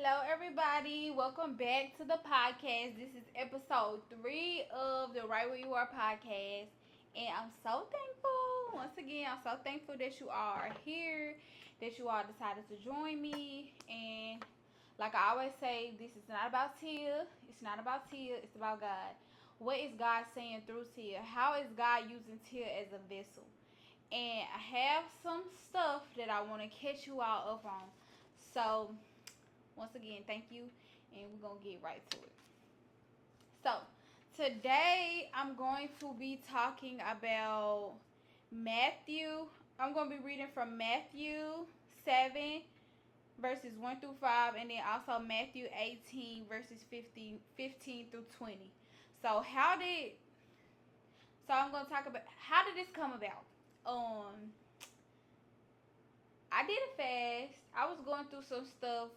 Hello, everybody. Welcome back to the podcast. This is episode 3 of the Right Where You Are podcast. And I'm so thankful. Once again, I'm so thankful that you all are here, that you all decided to join me. And like I always say, this is not about Tia. It's not about Tia. It's about God. What is God saying through Tia? How is God using Tia as a vessel? And I have some stuff that I want to catch you all up on. So, once again, thank you, and we're gonna get right to it. So, today I'm going to be talking about Matthew. I'm going to be reading from Matthew 7, verses 1 through 5, and then also Matthew 18, verses 15 through 20. So, I'm going to talk about how did this come about? I did a fast. I was going through some stuff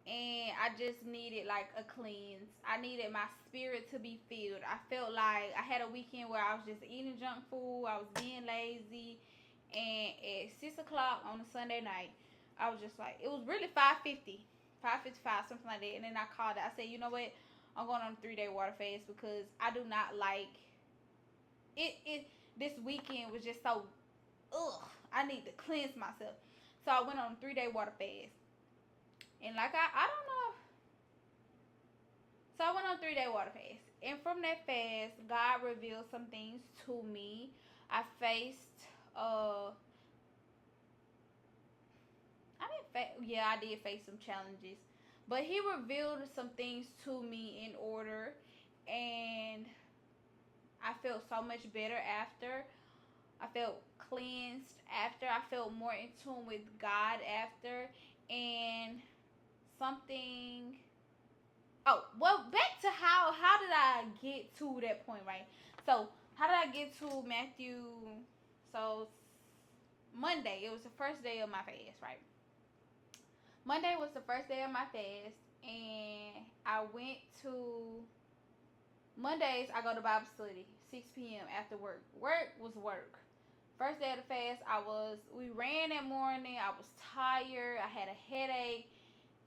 and I just needed like a cleanse. I needed my spirit to be filled. I felt like I had a weekend where I was just eating junk food. I was being lazy, and at 6 o'clock on a Sunday night, I was just like, it was really 5:50, 5:55, something like that. And then I called it. I said, you know what? I'm going on a 3-day water fast because I do not like it. This weekend was just so ugh. I need to cleanse myself. So I went on a 3-day water fast. And like I don't know. So I went on a 3-day water fast. And from that fast, God revealed some things to me. I faced I did face some challenges. But he revealed some things to me in order, and I felt so much better after. I felt cleansed after. I felt more in tune with God after. And something back to how did I get to that point, right? So how did I get to Matthew? So Monday, it was the first day of my fast, right? Monday was the first day of my fast, and I went to Mondays. I go to Bible study 6 p.m. after work. Work was work. First day of the fast, we ran that morning. I was tired. I had a headache,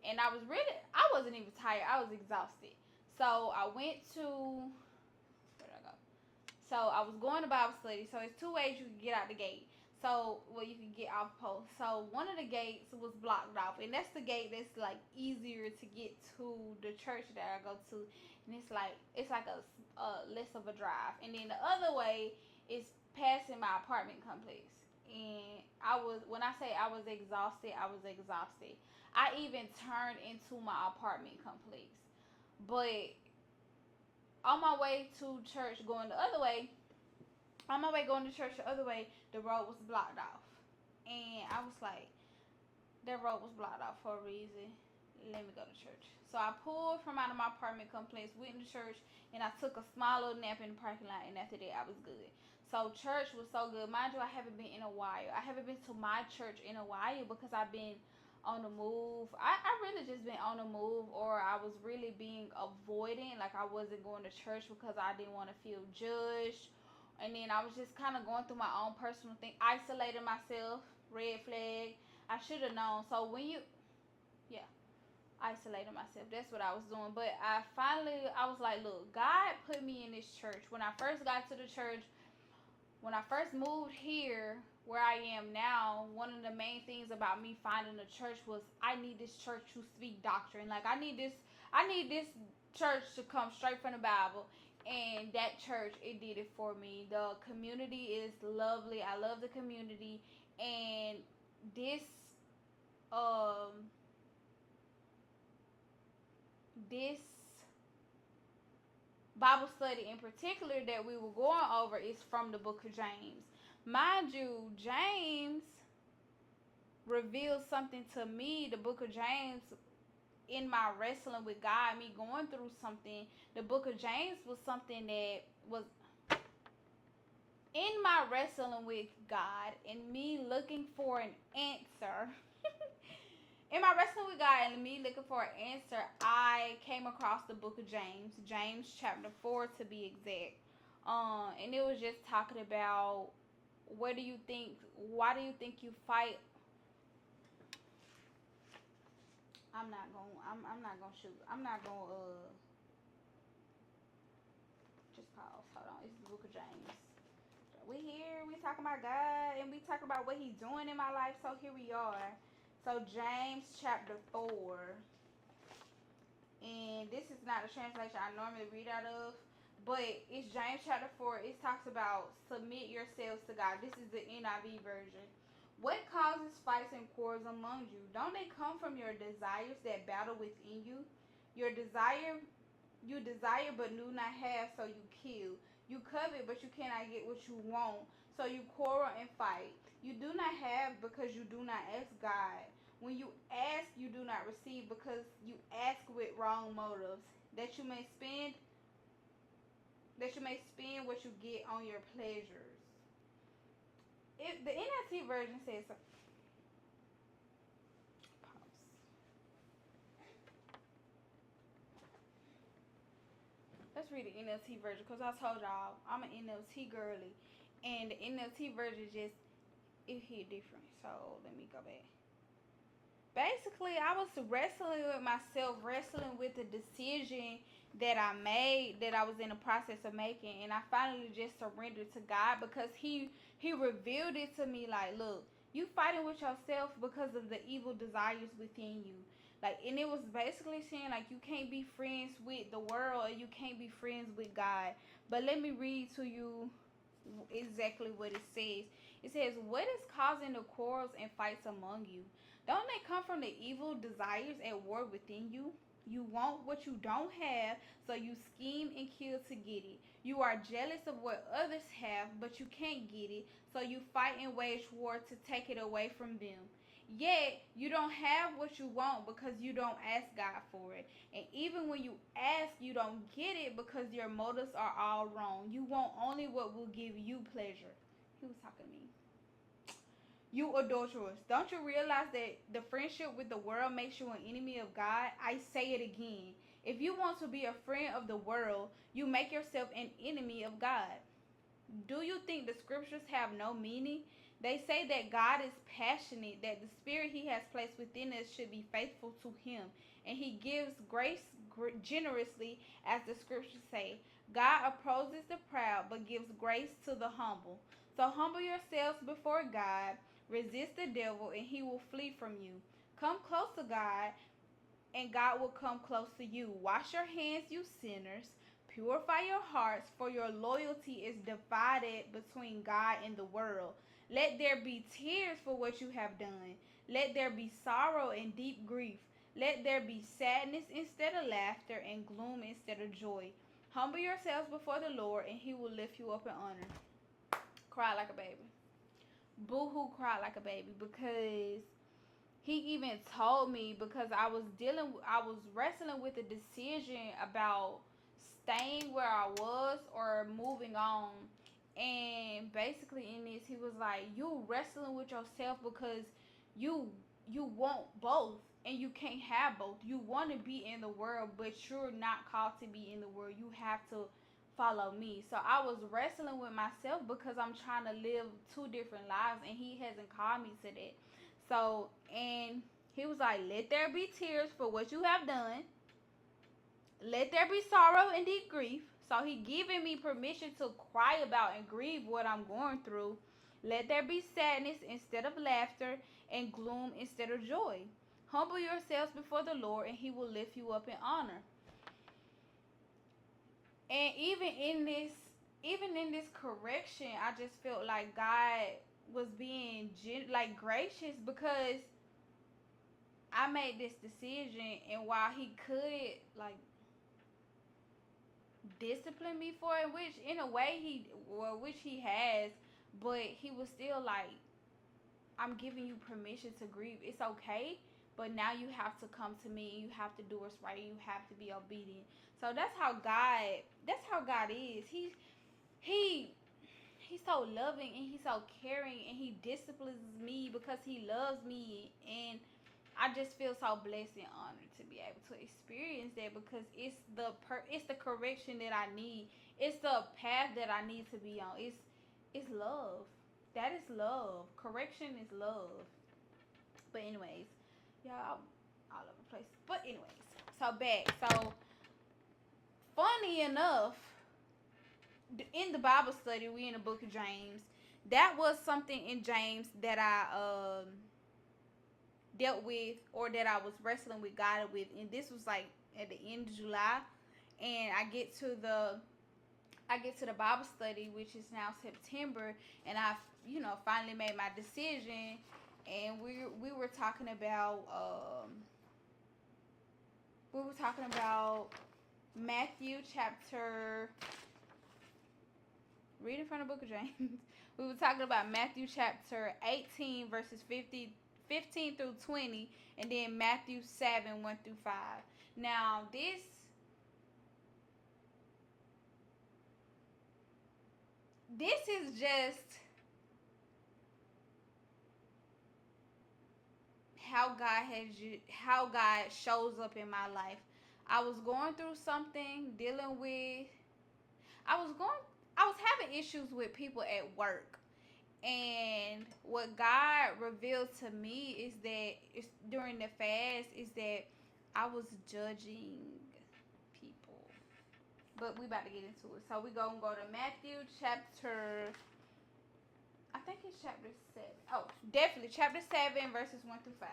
and I wasn't even tired. I was exhausted. So I went to, where did I go? So I was going to Bible study. So it's two ways you can get out the gate. So, well, you can get off post. So one of the gates was blocked off, and that's the gate that's like easier to get to the church that I go to, and it's like a less of a drive. And then the other way is passing my apartment complex. And when I say I was exhausted, I was exhausted. I even turned into my apartment complex. But on my way to church going the other way, on my way going to church the other way, the road was blocked off. And I was like, that road was blocked off for a reason. Let me go to church. So I pulled from out of my apartment complex, went to church, and I took a small little nap in the parking lot. And after that, I was good. So church was so good. Mind you, I haven't been in a while. I haven't been to my church in a while because I've been on the move. I really just been on the move, or I was really being avoidant. Like I wasn't going to church because I didn't want to feel judged. And then I was just kind of going through my own personal thing, isolating myself, red flag. I should have known. So yeah, isolating myself. That's what I was doing. But I was like, look, God put me in this church. When I first got to the church, when I first moved here, where I am now, one of the main things about me finding a church was I need this church to speak doctrine. Like I need this church to come straight from the Bible. And that church, it did it for me. The community is lovely. I love the community. And this um this Bible study in particular that we were going over is from the book of James. Mind you, James revealed something to me. The book of James, in my wrestling with God, me going through something, the book of James was something that was in my wrestling with God and me looking for an answer. In my wrestling with God and me looking for an answer, I came across the book of James chapter 4 to be exact. And it was just talking about why do you think you fight? I'm not gonna shoot. I'm not gonna just pause. Hold on. It's the book of James. We here, we talking about God and we talking about what he's doing in my life. So here we are. So James chapter 4. And this is not a translation I normally read out of, but it's James chapter 4. It talks about submit yourselves to God. This is the NIV version. What causes fights and quarrels among you? Don't they come from your desires that battle within you? Your desire, you desire but do not have, so you kill. You covet but you cannot get what you want, so you quarrel and fight. You do not have because you do not ask God. When you ask, you do not receive because you ask with wrong motives, that you may spend what you get on your pleasures. If the NLT version says so. Let's read the NLT version because I told y'all I'm an NLT girly, and the NLT version just it hit different. So let me go back. Basically, I was wrestling with myself, wrestling with the decision that I made, that I was in the process of making, and I finally just surrendered to God because He revealed it to me. Like, look, you fighting with yourself because of the evil desires within you. Like, and it was basically saying like you can't be friends with the world and you can't be friends with God. But let me read to you exactly what it says. It says, "What is causing the quarrels and fights among you? Don't they come from the evil desires at war within you? You want what you don't have, so you scheme and kill to get it. You are jealous of what others have, but you can't get it, so you fight and wage war to take it away from them. Yet, you don't have what you want because you don't ask God for it. And even when you ask, you don't get it because your motives are all wrong. You want only what will give you pleasure." He was talking to me. "You adulterers, don't you realize that the friendship with the world makes you an enemy of God? I say it again. If you want to be a friend of the world, you make yourself an enemy of God. Do you think the scriptures have no meaning? They say that God is passionate, that the spirit he has placed within us should be faithful to him, and he gives grace generously, as the scriptures say. God opposes the proud, but gives grace to the humble. So humble yourselves before God, resist the devil, and he will flee from you. Come close to God, and God will come close to you. Wash your hands, you sinners. Purify your hearts, for your loyalty is divided between God and the world. Let there be tears for what you have done. Let there be sorrow and deep grief. Let there be sadness instead of laughter and gloom instead of joy. Humble yourselves before the Lord, and he will lift you up in honor." Cry like a baby. Boo hoo, cry like a baby, because he even told me, because I was wrestling with a decision about staying where I was or moving on. And basically in this he was like, you wrestling with yourself because you you want both and you can't have both. You want to be in the world, but you're not called to be in the world. You have to follow me. So I was wrestling with myself because I'm trying to live two different lives, and he hasn't called me to that. So, and he was like, let there be tears for what you have done. Let there be sorrow and deep grief. So he giving me permission to cry about and grieve what I'm going through. Let there be sadness instead of laughter, and gloom instead of joy. Humble yourselves before the Lord, and he will lift you up in honor. And even in this correction, I just felt like God was being like gracious, because I made this decision, and while he could like discipline me for it, which in a way which he has, but he was still like, I'm giving you permission to grieve. It's okay, but now you have to come to me, and you have to do what's right, and you have to be obedient. So that's how God is. He he's so loving, and he's so caring, and he disciplines me because he loves me. And I just feel so blessed and honored to be able to experience that, because it's the correction that I need. It's the path that I need to be on. It's love. That is love. Correction is love. But anyways, y'all, all of place. But anyways, so back. So funny enough, in the Bible study, we in the book of James. That was something in James that I dealt with, or that I was wrestling with God with, and this was like at the end of July, and I get to the Bible study, which is now September, and I, finally made my decision, and we were talking about Matthew chapter. Reading from the book of James. We were talking about Matthew chapter 18 verses 15 through 20, and then Matthew 7 1 through 5. Now this is just how God shows up in my life. I was going through something, dealing with I was going I was having issues with people at work. And what God revealed to me is that during the fast is that I was judging people. But we about to get into it. So we gonna go to Matthew chapter, I think it's chapter 7. Oh, definitely chapter 7 verses 1 through 5.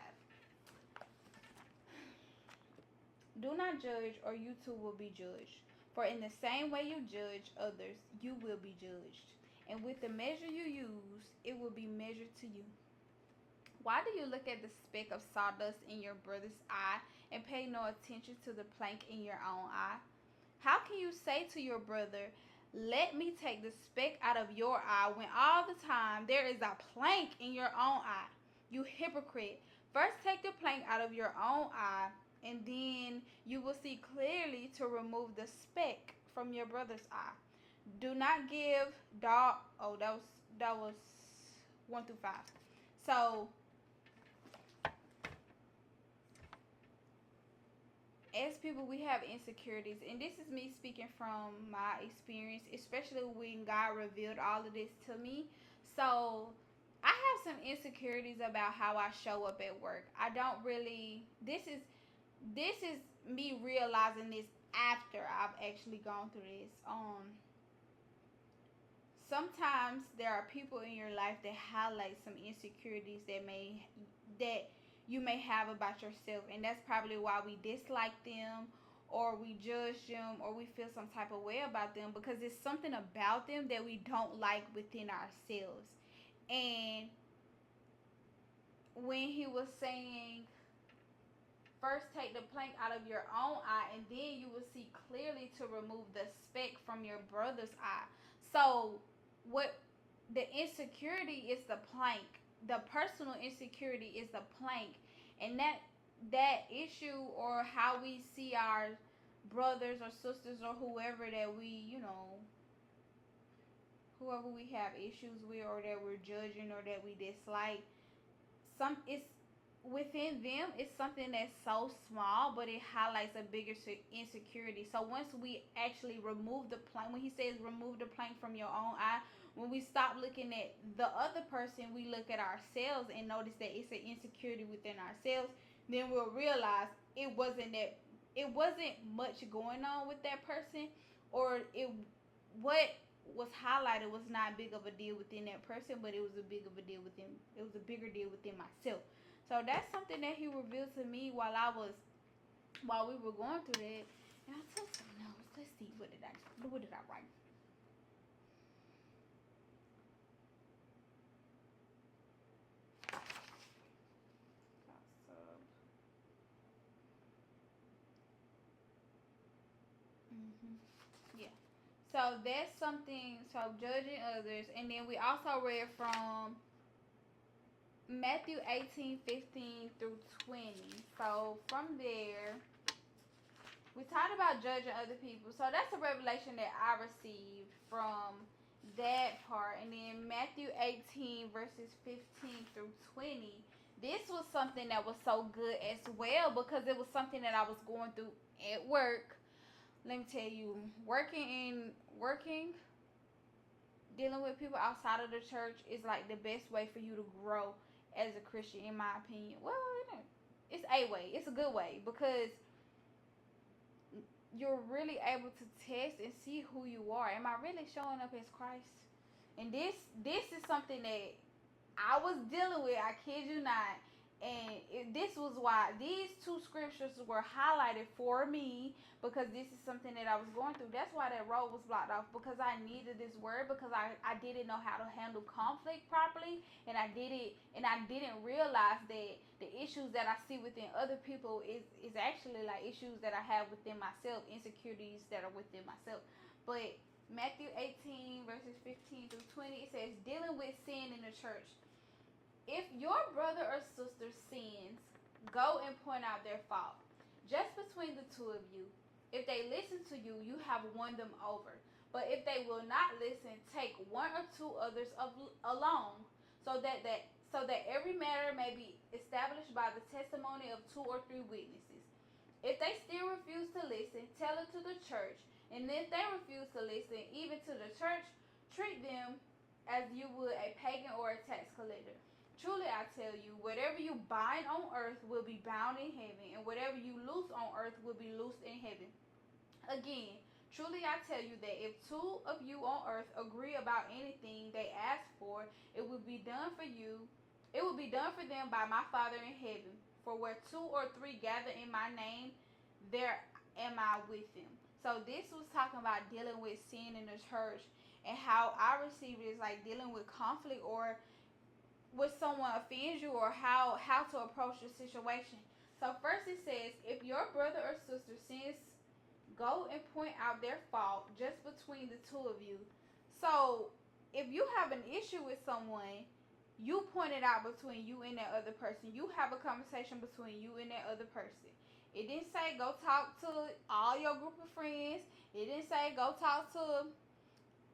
Do not judge, or you too will be judged. For in the same way you judge others, you will be judged. And with the measure you use, it will be measured to you. Why do you look at the speck of sawdust in your brother's eye and pay no attention to the plank in your own eye? How can you say to your brother, let me take the speck out of your eye, when all the time there is a plank in your own eye? You hypocrite. First take the plank out of your own eye, and then you will see clearly to remove the speck from your brother's eye. Do not give dog. Oh, that was 1 through 5. So as people, we have insecurities, and this is me speaking from my experience, especially when God revealed all of this to me. So I have some insecurities about how I show up at work. I don't really. This is me realizing this after I've actually gone through this. Sometimes there are people in your life that highlight some insecurities that you may have about yourself, and that's probably why we dislike them, or we judge them, or we feel some type of way about them, because it's something about them that we don't like within ourselves. And when he was saying, first take the plank out of your own eye, and then you will see clearly to remove the speck from your brother's eye. So what the insecurity is, the plank. The personal insecurity is the plank. And that issue, or how we see our brothers or sisters, or whoever we have issues with, or that we're judging, or that we dislike, some it's within them, it's something that's so small, but it highlights a bigger insecurity. So once we actually remove the plank, when he says remove the plank from your own eye, when we stop looking at the other person, we look at ourselves and notice that it's an insecurity within ourselves. Then we'll realize it wasn't much going on with that person, or it what was highlighted was not big of a deal within that person, but it was a bigger deal within myself. So that's something that he revealed to me while we were going through that. And I took some notes. Let's see, what did I write? Mm-hmm. Yeah. So that's something. So judging others, and then we also read from Matthew 18:15 through 20. So from there, we talked about judging other people. So that's a revelation that I received from that part. And then Matthew 18 verses 15 through 20. This was something that was so good as well, because it was something that I was going through at work. Let me tell you, working dealing with people outside of the church is like the best way for you to grow as a Christian, in my opinion. Well, It's a way. It's a good way because you're really able to test and see who you are. Am I really showing up as Christ? And this is something that I was dealing with. I kid you not. And this was why these two scriptures were highlighted for me because this is something that I was going through. That's why that road was blocked off because I needed this word because I didn't know how to handle conflict properly and I did it and I didn't realize that the issues that I see within other people is actually like issues that I have within myself, insecurities that are within myself. But Matthew 18 verses 15 through 20 it says dealing with sin in the church. If your brother or sister sins, go and point out their fault. Just between the two of you. If they listen to you, you have won them over. But if they will not listen, take one or two others along, so that every matter may be established by the testimony of two or three witnesses. If they still refuse to listen, tell it to the church. And if they refuse to listen, even to the church, treat them as you would a pagan or a tax collector. Truly I tell you, whatever you bind on earth will be bound in heaven, and whatever you loose on earth will be loosed in heaven. Again, truly I tell you that if two of you on earth agree about anything they ask for, it will be done for you. It will be done for them by my Father in heaven. For where two or three gather in my name, there am I with them. So this was talking about dealing with sin in the church and how I receive it is like dealing with conflict or when someone offends you or how to approach the situation. So first it says if your brother or sister sins, go and point out their fault just between the two of you. So if you have an issue with someone, you point it out between you and that other person. You have a conversation between you and that other person. It didn't say go talk to all your group of friends. It didn't say go talk to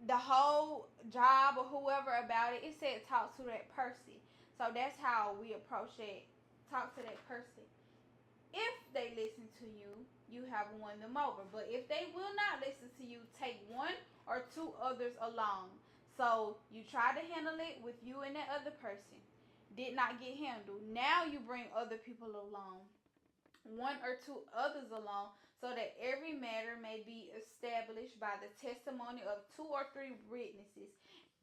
the whole job or whoever about it. It said talk to that person. So that's how we approach it. Talk to that person. If they listen to you, you have won them over. But if they will not listen to you, take one or two others along. So you try to handle it with you and that other person. Did not get handled. Now you bring other people along, one or two others along, so that every matter may be established by the testimony of two or three witnesses.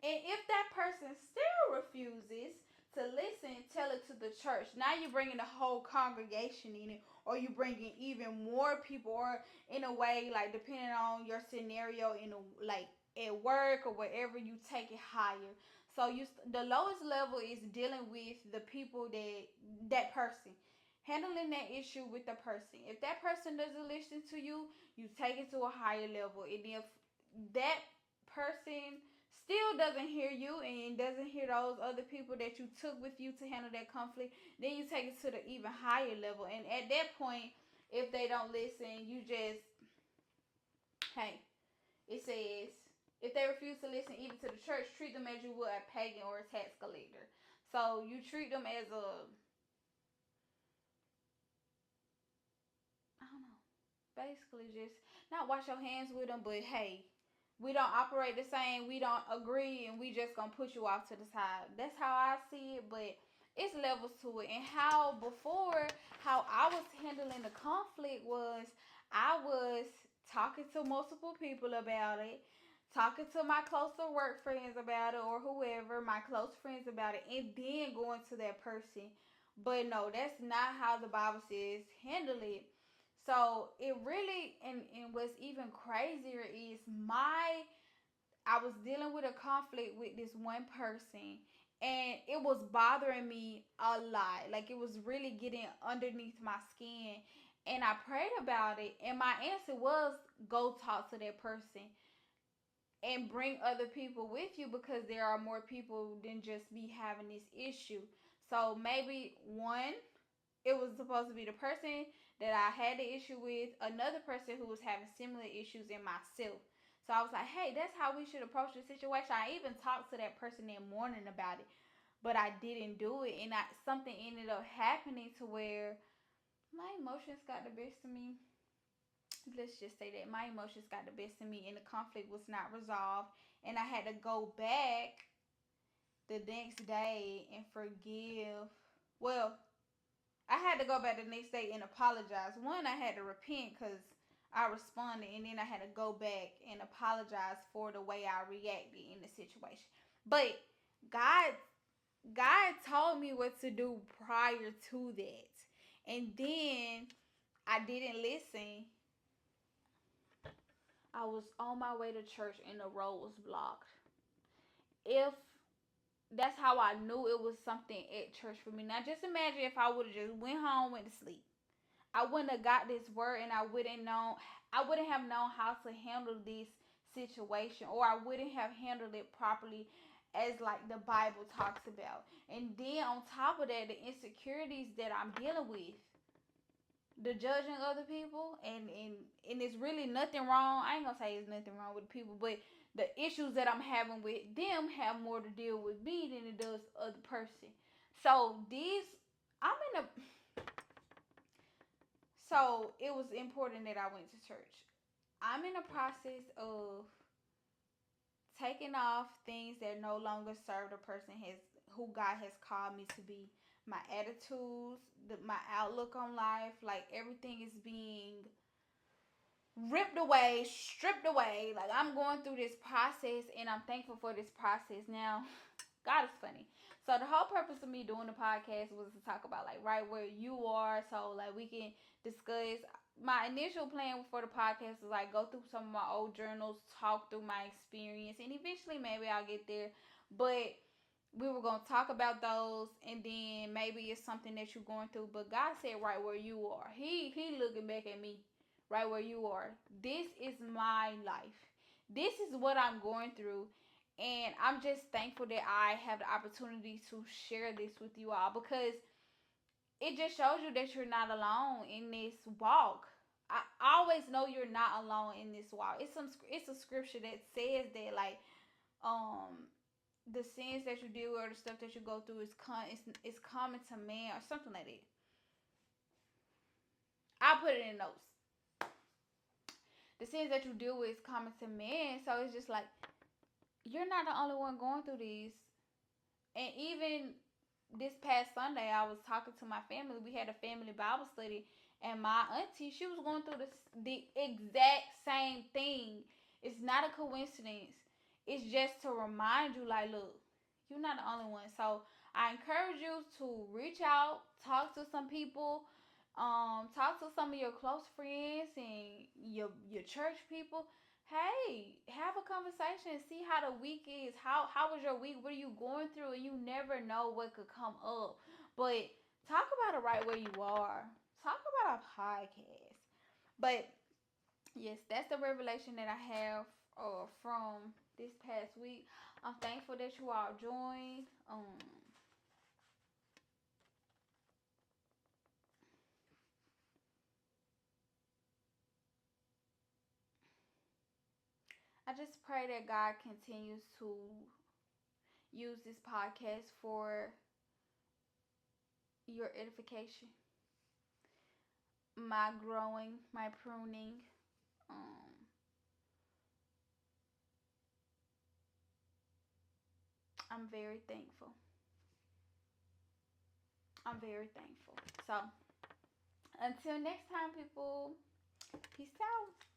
And if that person still refuses to listen, tell it to the church. Now you're bringing the whole congregation in it, or you bringing even more people, or in a way, like depending on your scenario, in a like at work or wherever, you take it higher. So the lowest level is dealing with the people that person handling that issue with the person. If that person doesn't listen to you, you take it to a higher level. And if that person still doesn't hear you and doesn't hear those other people that you took with you to handle that conflict, then you take it to the even higher level. And at that point, if they don't listen, you just, hey, it says, if they refuse to listen even to the church, treat them as you would a pagan or a tax collector. So you treat them as a, I don't know, basically just not wash your hands with them, but hey, we don't operate the same, we don't agree, and we just gonna put you off to the side. That's how I see it, but it's levels to it. And how before, how I was handling the conflict was I was talking to multiple people about it, talking to my closer work friends about it, or whoever, my close friends about it, and then going to that person. But no, that's not how the Bible says handle it. So it really, and what's even crazier is I was dealing with a conflict with this one person, and it was bothering me a lot. Like it was really getting underneath my skin. And I prayed about it, and my answer was go talk to that person and bring other people with you because there are more people than just me having this issue. So maybe one, it was supposed to be the person that I had the issue with, another person who was having similar issues, in myself. So I was like, hey, that's how we should approach the situation. I even talked to that person that morning about it, but I didn't do it. And something ended up happening to where my emotions got the best of me. Let's just say that my emotions got the best of me and the conflict was not resolved. And I had to go back the next day and forgive. Well, I had to go back the next day and apologize. One, I had to repent because I responded, and then I had to go back and apologize for the way I reacted in the situation. But God, God told me what to do prior to that, and then I didn't listen. I was on my way to church, and the road was blocked. If That's how I knew it was something at church for me. Now, just imagine if I would have just went home, went to sleep. I wouldn't have got this word, and I wouldn't have known how to handle this situation, or I wouldn't have handled it properly, as like the Bible talks about. And then on top of that, the insecurities that I'm dealing with, the judging other people, and it's really nothing wrong. I ain't gonna say it's nothing wrong with the people, but the issues that I'm having with them have more to deal with me than it does the other person. So these, I'm in a so it was important that I went to church. I'm in the process of taking off things that no longer serve the person has who God has called me to be. My attitudes, my outlook on life, like everything is being ripped away, stripped away. Like I'm going through this process, and I'm thankful for this process. Now, God is funny. So the whole purpose of me doing the podcast was to talk about like right where you are, so like we can discuss. My initial plan for the podcast was like go through some of my old journals, talk through my experience, and eventually maybe I'll get there. But we were gonna talk about those, and then maybe it's something that you're going through. But God said right where you are. He looking back at me, right where you are. This is my life. This is what I'm going through, and I'm just thankful that I have the opportunity to share this with you all, because it just shows you that you're not alone in this walk. I always know you're not alone in this walk. It's a scripture that says that like um the sins that you deal with or the stuff that you go through is common to man or something like that. I put it in notes. The sins that you deal with is common to man, so it's just like you're not the only one going through these. And even this past Sunday, I was talking to my family. We had a family Bible study, and my auntie, she was going through the exact same thing. It's not a coincidence. It's just to remind you, like, look, you're not the only one. So I encourage you to reach out, talk to some people, talk to some of your close friends and your church people. Hey, have a conversation, see how the week is. How was your week? What are you going through? And you never know what could come up. But talk about it right where you are. Talk about a podcast. But yes, that's the revelation that I have from this past week. I'm thankful that you all joined. I just pray that God continues to use this podcast for your edification, my growing, my pruning. Um, I'm very thankful. I'm very thankful. So, until next time, people, peace out.